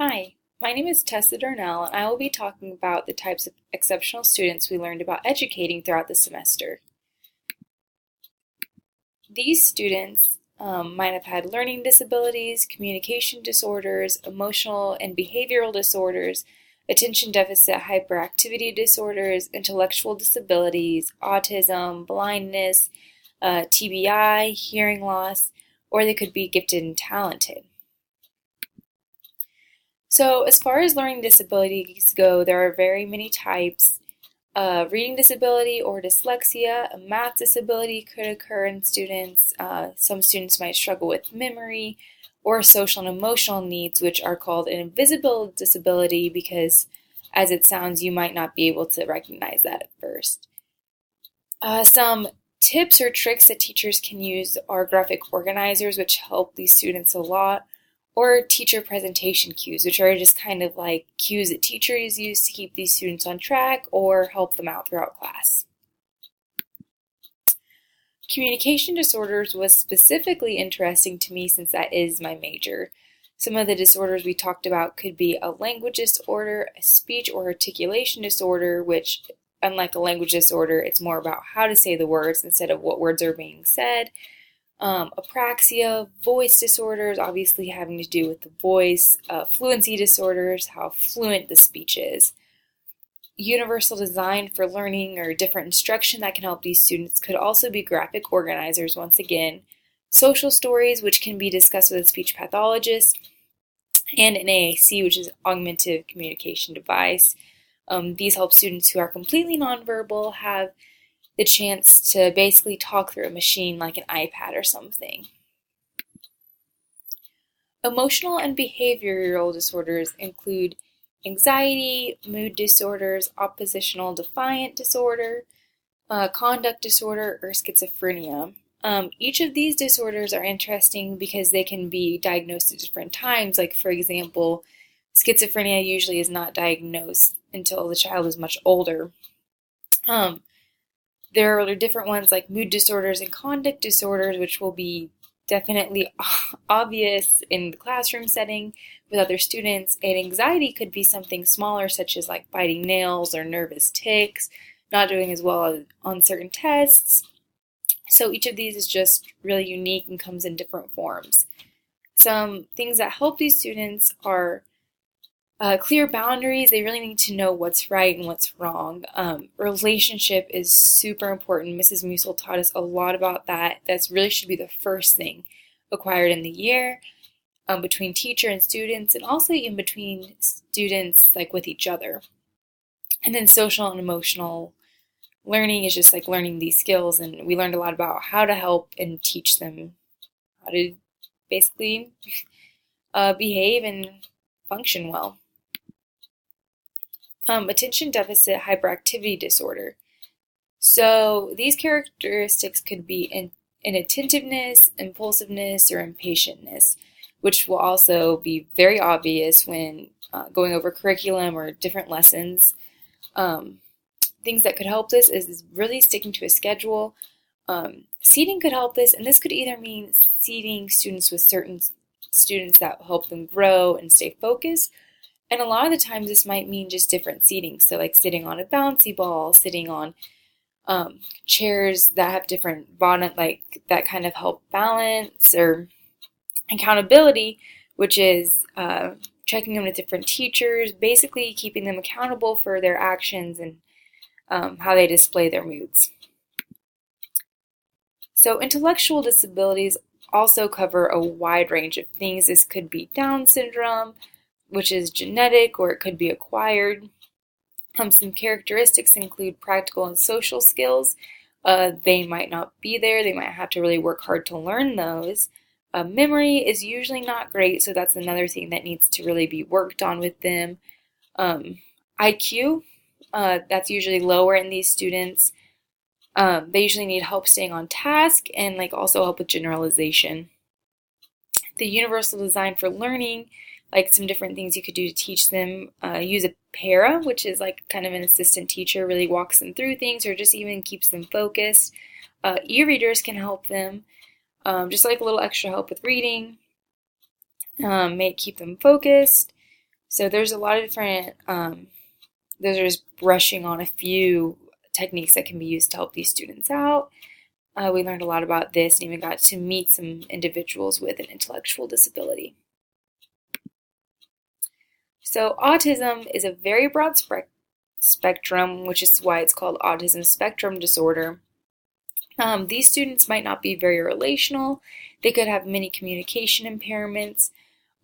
Hi, my name is Tessa Darnell, and I will be talking about the types of exceptional students we learned about educating throughout the semester. These students might have had learning disabilities, communication disorders, emotional and behavioral disorders, attention deficit hyperactivity disorders, intellectual disabilities, autism, blindness, TBI, hearing loss, or they could be gifted and talented. So, as far as learning disabilities go, there are very many types. Reading disability or dyslexia, a math disability could occur in students. Some students might struggle with memory or social and emotional needs, which are called an invisible disability because, as it sounds, you might not be able to recognize that at first. Some tips or tricks that teachers can use are graphic organizers, which help these students a lot, or teacher presentation cues, which are just kind of like cues that teachers use to keep these students on track or help them out throughout class. Communication disorders was specifically interesting to me since that is my major. Some of the disorders we talked about could be a language disorder, a speech or articulation disorder, which, unlike a language disorder, it's more about how to say the words instead of what words are being said. Apraxia, voice disorders, obviously having to do with the voice, fluency disorders, how fluent the speech is. Universal design for learning or different instruction that can help these students could also be graphic organizers once again. Social stories, which can be discussed with a speech pathologist, and an AAC, which is augmentative communication device. These help students who are completely nonverbal have the chance to basically talk through a machine like an iPad or something. Emotional and behavioral disorders include anxiety, mood disorders, oppositional defiant disorder, conduct disorder, or schizophrenia. Each of these disorders are interesting because they can be diagnosed at different times. Like, for example, schizophrenia usually is not diagnosed until the child is much older. There are different ones like mood disorders and conduct disorders, which will be definitely obvious in the classroom setting with other students. And anxiety could be something smaller, such as like biting nails or nervous tics, not doing as well on certain tests. So each of these is just really unique and comes in different forms. Some things that help these students are clear boundaries. They really need to know what's right and what's wrong. Relationship is super important. Mrs. Musil taught us a lot about that. That really should be the first thing acquired in the year, between teacher and students, and also in between students, like with each other. And then social and emotional learning is just like learning these skills, and we learned a lot about how to help and teach them how to basically behave and function well. Attention deficit hyperactivity disorder. So these characteristics could be inattentiveness, impulsiveness, or impatientness, which will also be very obvious when going over curriculum or different lessons. Things that could help this is really sticking to a schedule. Seating could help this, and this could either mean seating students with certain students that help them grow and stay focused, and a lot of the times this might mean just different seating. So like sitting on a bouncy ball, sitting on chairs that have different bottom, like that kind of help balance, or accountability, which is checking in with different teachers, basically keeping them accountable for their actions and how they display their moods. So intellectual disabilities also cover a wide range of things. This could be Down syndrome, which is genetic, or it could be acquired. Some characteristics include practical and social skills. They might not be there. They might have to really work hard to learn those. Memory is usually not great, so that's another thing that needs to really be worked on with them. IQ, that's usually lower in these students. They usually need help staying on task and like also help with generalization. The universal design for learning, like some different things you could do to teach them. Use a para, which is like kind of an assistant teacher, really walks them through things or just even keeps them focused. E-readers can help them, just like a little extra help with reading, may keep them focused. So there's a lot of different, those are just brushing on a few techniques that can be used to help these students out. We learned a lot about this and even got to meet some individuals with an intellectual disability. So autism is a very broad spectrum, which is why it's called autism spectrum disorder. These students might not be very relational. They could have many communication impairments.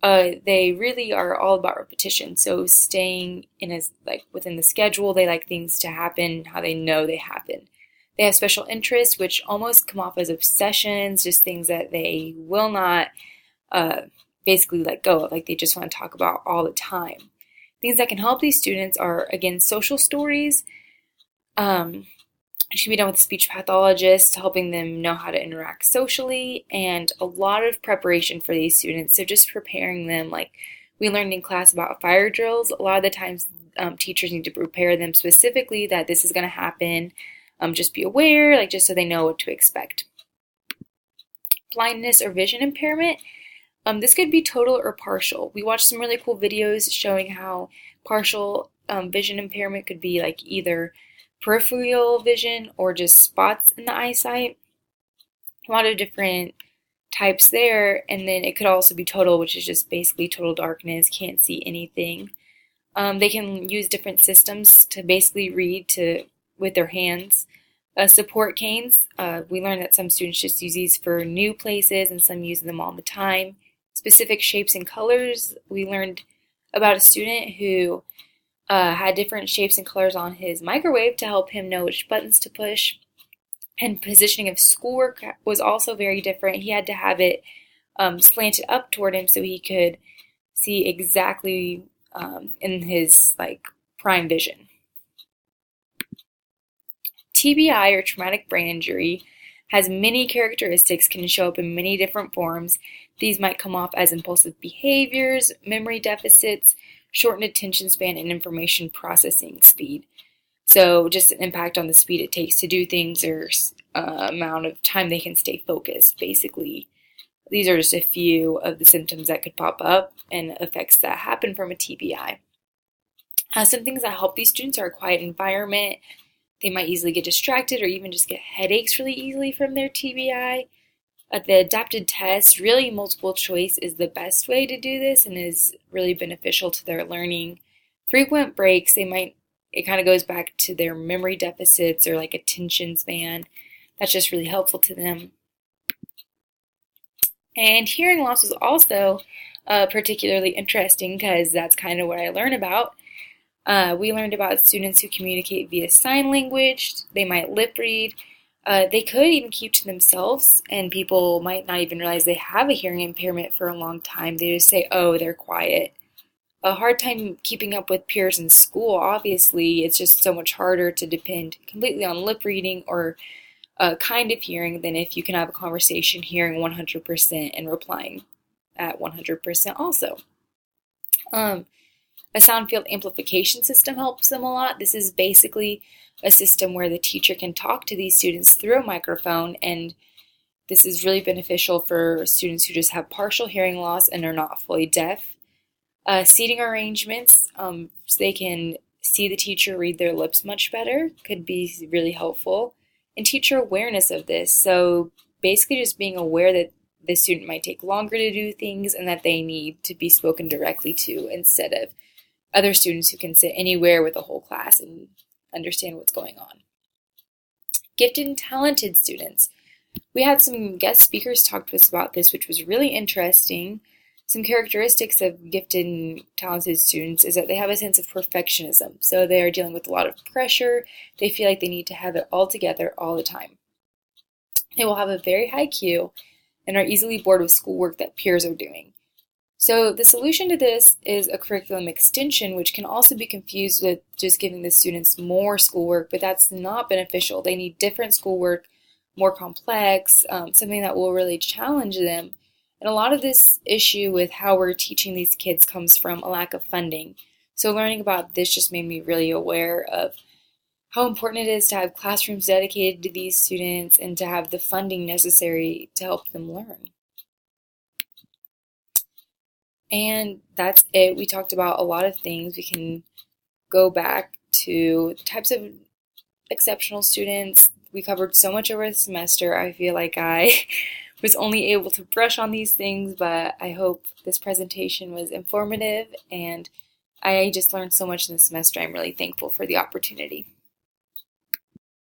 They really are all about repetition. So staying in within the schedule, they like things to happen how they know they happen. They have special interests, which almost come off as obsessions, just things that they will not basically let go of, like they just want to talk about all the time. Things that can help these students are, again, social stories. It should be done with a speech pathologist, helping them know how to interact socially, and a lot of preparation for these students. So just preparing them, like we learned in class about fire drills, a lot of the times teachers need to prepare them specifically that this is going to happen. Just be aware, just so they know what to expect. Blindness or vision impairment. This could be total or partial. We watched some really cool videos showing how partial vision impairment could be either peripheral vision or just spots in the eyesight. A lot of different types there, and then it could also be total, which is just basically total darkness, can't see anything. They can use different systems to basically read with their hands. Support canes, we learned that some students just use these for new places and some use them all the time. Specific shapes and colors, we learned about a student who had different shapes and colors on his microwave to help him know which buttons to push. And positioning of schoolwork was also very different. He had to have it slanted up toward him so he could see exactly in his prime vision. TBI, or traumatic brain injury, has many characteristics, can show up in many different forms. These might come off as impulsive behaviors, memory deficits, shortened attention span, and information processing speed. So just an impact on the speed it takes to do things or amount of time they can stay focused, basically. These are just a few of the symptoms that could pop up and effects that happen from a TBI. Some things that help these students are a quiet environment. They might easily get distracted or even just get headaches really easily from their TBI. The adapted test, really multiple choice, is the best way to do this and is really beneficial to their learning. Frequent breaks, it kind of goes back to their memory deficits or attention span. That's just really helpful to them. And hearing loss is also particularly interesting because that's kind of what I learned about. We learned about students who communicate via sign language. They might lip read. They could even keep to themselves, and people might not even realize they have a hearing impairment for a long time. They just say, oh, they're quiet. A hard time keeping up with peers in school, obviously. It's just so much harder to depend completely on lip reading or a kind of hearing than if you can have a conversation hearing 100% and replying at 100% also. A sound field amplification system helps them a lot. This is basically a system where the teacher can talk to these students through a microphone, and this is really beneficial for students who just have partial hearing loss and are not fully deaf. Seating arrangements, so they can see the teacher read their lips much better, could be really helpful. And teacher awareness of this, so basically just being aware that the student might take longer to do things and that they need to be spoken directly to instead of other students who can sit anywhere with a whole class and understand what's going on. Gifted and talented students. We had some guest speakers talk to us about this, which was really interesting. Some characteristics of gifted and talented students is that they have a sense of perfectionism. So they are dealing with a lot of pressure. They feel like they need to have it all together all the time. They will have a very high IQ and are easily bored with schoolwork that peers are doing. So the solution to this is a curriculum extension, which can also be confused with just giving the students more schoolwork, but that's not beneficial. They need different schoolwork, more complex, something that will really challenge them. And a lot of this issue with how we're teaching these kids comes from a lack of funding. So learning about this just made me really aware of how important it is to have classrooms dedicated to these students and to have the funding necessary to help them learn. And that's it. We talked about a lot of things. We can go back to the types of exceptional students. We covered so much over the semester. I feel like I was only able to brush on these things, but I hope this presentation was informative and I just learned so much in the semester. I'm really thankful for the opportunity.